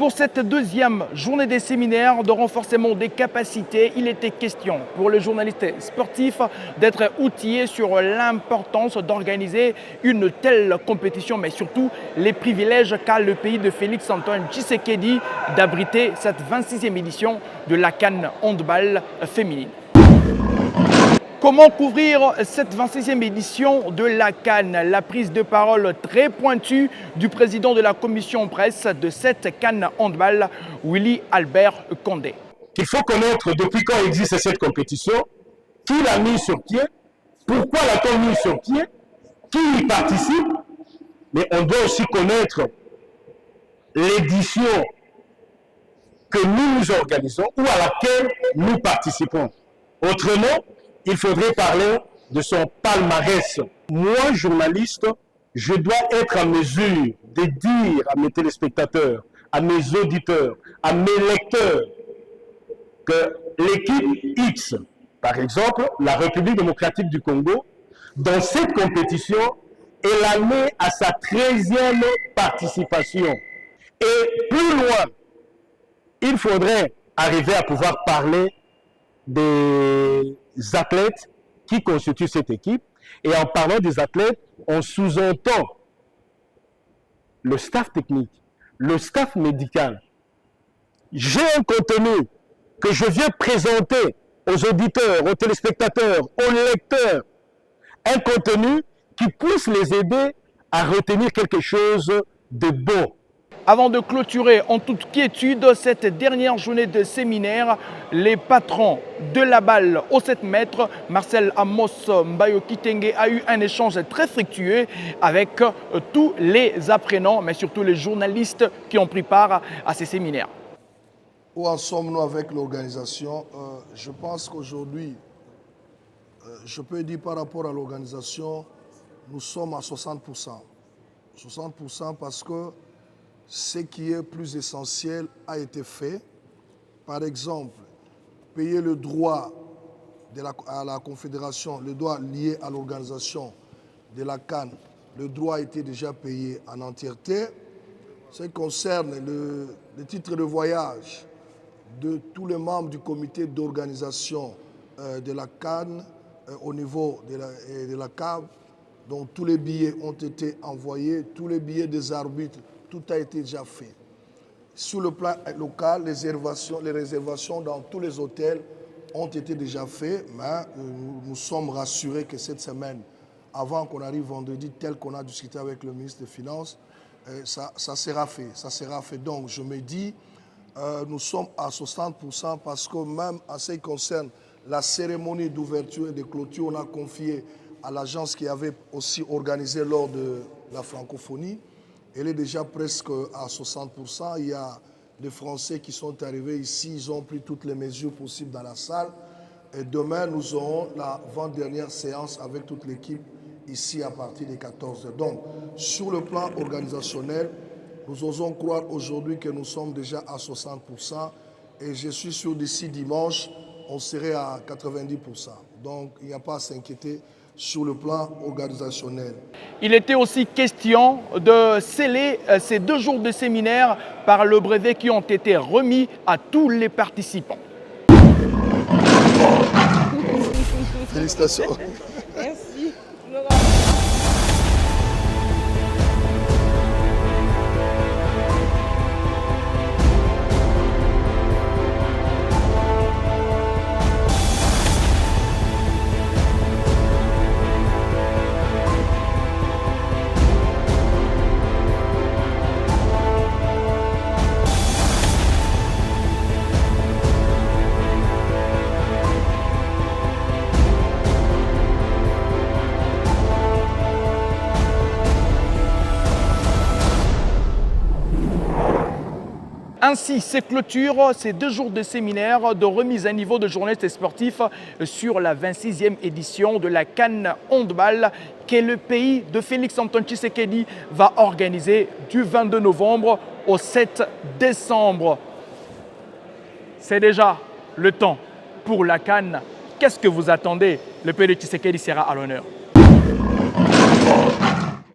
Pour cette deuxième journée des séminaires de renforcement des capacités, il était question pour les journalistes sportifs d'être outillés sur l'importance d'organiser une telle compétition, mais surtout les privilèges qu'a le pays de Félix-Antoine Tshisekedi d'abriter cette 26e édition de la CAN handball féminine. Comment couvrir cette 26e édition de la CAN? La prise de parole très pointue du président de la commission presse de cette CAN handball, Willy Albert Condé. Il faut connaître depuis quand existe cette compétition, qui l'a mis sur pied, pourquoi l'a-t-on mis sur pied, qui y participe, mais on doit aussi connaître l'édition que nous organisons ou à laquelle nous participons. Autrement, il faudrait parler de son palmarès. Moi, journaliste, je dois être en mesure de dire à mes téléspectateurs, à mes auditeurs, à mes lecteurs, que l'équipe X, par exemple, la République démocratique du Congo, dans cette compétition, elle en est à sa 13e participation. Et plus loin, il faudrait arriver à pouvoir parler des athlètes qui constituent cette équipe. Et en parlant des athlètes, on sous-entend le staff technique, le staff médical. J'ai un contenu que je viens présenter aux auditeurs, aux téléspectateurs, aux lecteurs. Un contenu qui puisse les aider à retenir quelque chose de bon. Avant de clôturer en toute quiétude cette dernière journée de séminaire, les patrons de la balle aux 7 mètres, Marcel Amos Mbayo Kitenge, a eu un échange très fructueux avec tous les apprenants, mais surtout les journalistes qui ont pris part à ces séminaires. Où en sommes-nous avec l'organisation? Je pense qu'aujourd'hui, je peux dire par rapport à l'organisation, nous sommes à 60%. 60% parce que ce qui est plus essentiel a été fait. Par exemple, payer le droit à la Confédération, le droit lié à l'organisation de la CAN, le droit a été déjà payé en entièreté. Ce qui concerne le titre de voyage de tous les membres du comité d'organisation de la CAN au niveau de la CAV, dont tous les billets ont été envoyés, tous les billets des arbitres, tout a été déjà fait. Sur le plan local, les réservations dans tous les hôtels ont été déjà faites, mais nous sommes rassurés que cette semaine, avant qu'on arrive vendredi, tel qu'on a discuté avec le ministre des Finances, ça sera fait. Ça sera fait. Donc, je me dis, nous sommes à 60% parce que même en ce qui concerne la cérémonie d'ouverture et de clôture, on a confié à l'agence qui avait aussi organisé lors de la francophonie. Elle est déjà presque à 60%. Il y a des Français qui sont arrivés ici, ils ont pris toutes les mesures possibles dans la salle. Et demain, nous aurons la avant-dernière séance avec toute l'équipe ici à partir des 14h. Donc, sur le plan organisationnel, nous osons croire aujourd'hui que nous sommes déjà à 60%. Et je suis sûr d'ici dimanche, on serait à 90%. Donc, il n'y a pas à s'inquiéter sur le plan organisationnel. Il était aussi question de sceller ces 2 jours de séminaire par le brevet qui ont été remis à tous les participants. Félicitations. Merci. Ainsi, ces clôtures, ces 2 jours de séminaire de remise à niveau de journalistes sportifs sur la 26e édition de la CAN handball que le pays de Félix-Antoine Tshisekedi va organiser du 22 novembre au 7 décembre. C'est déjà le temps pour la CAN. Qu'est-ce que vous attendez? Le pays de Tshisekedi sera à l'honneur.